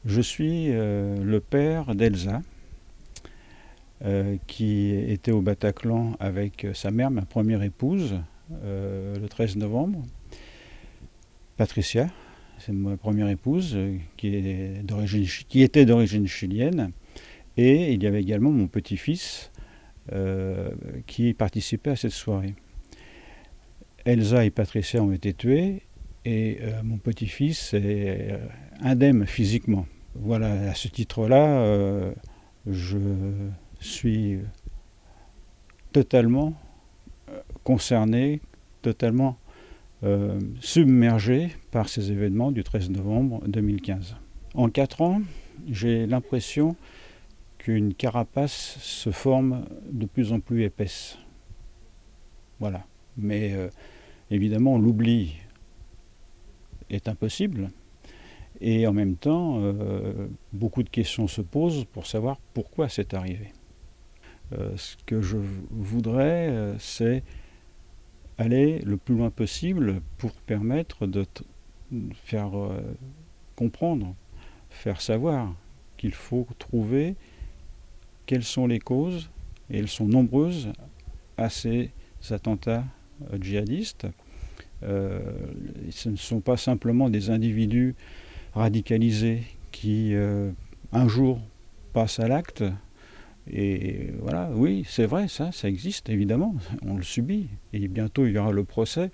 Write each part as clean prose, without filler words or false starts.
Je suis le père d'Elsa, qui était au Bataclan avec sa mère, ma première épouse, le 13 novembre. Patricia, c'est ma première épouse, qui était d'origine chilienne. Et il y avait également mon petit-fils qui participait à cette soirée. Elsa et Patricia ont été tués et mon petit-fils est indemne physiquement. Voilà, à ce titre-là, je suis totalement concerné, totalement submergé par ces événements du 13 novembre 2015. En 4 ans, j'ai l'impression qu'une carapace se forme de plus en plus épaisse. Voilà. Mais évidemment, l'oubli est impossible. Et en même temps, beaucoup de questions se posent pour savoir pourquoi c'est arrivé. Ce que je voudrais, c'est aller le plus loin possible pour permettre de faire comprendre, faire savoir qu'il faut trouver quelles sont les causes, et elles sont nombreuses, à ces attentats djihadistes. Ce ne sont pas simplement des individus radicalisés qui un jour passent à l'acte. Et voilà, oui, c'est vrai, ça existe évidemment, on le subit. Et bientôt il y aura le procès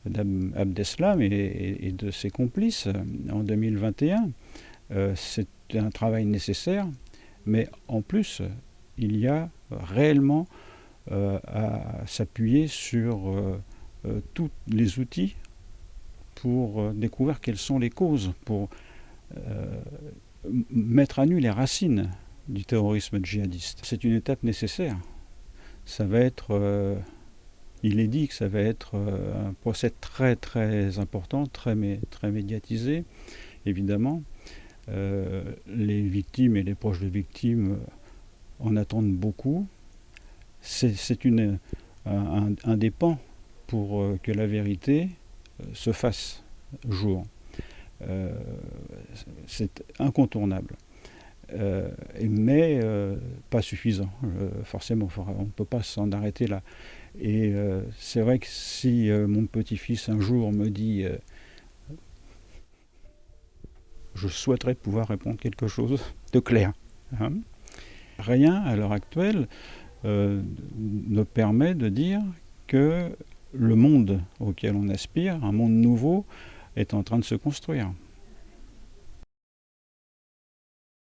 d'Abdeslam et de ses complices en 2021. C'est un travail nécessaire, mais en plus, il y a réellement à s'appuyer sur tous les outils pour découvrir quelles sont les causes, pour mettre à nu les racines du terrorisme djihadiste. C'est une étape nécessaire. Ça va être, il est dit que ça va être un procès très très important, très médiatisé, évidemment. Les victimes et les proches de victimes en attendent beaucoup. C'est un des pans pour que la vérité se fasse jour. C'est incontournable. Mais pas suffisant, forcément. On ne peut pas s'en arrêter là. Et c'est vrai que si mon petit-fils un jour me dit je souhaiterais pouvoir répondre quelque chose de clair, hein, rien à l'heure actuelle ne permet de dire que le monde auquel on aspire, un monde nouveau, est en train de se construire.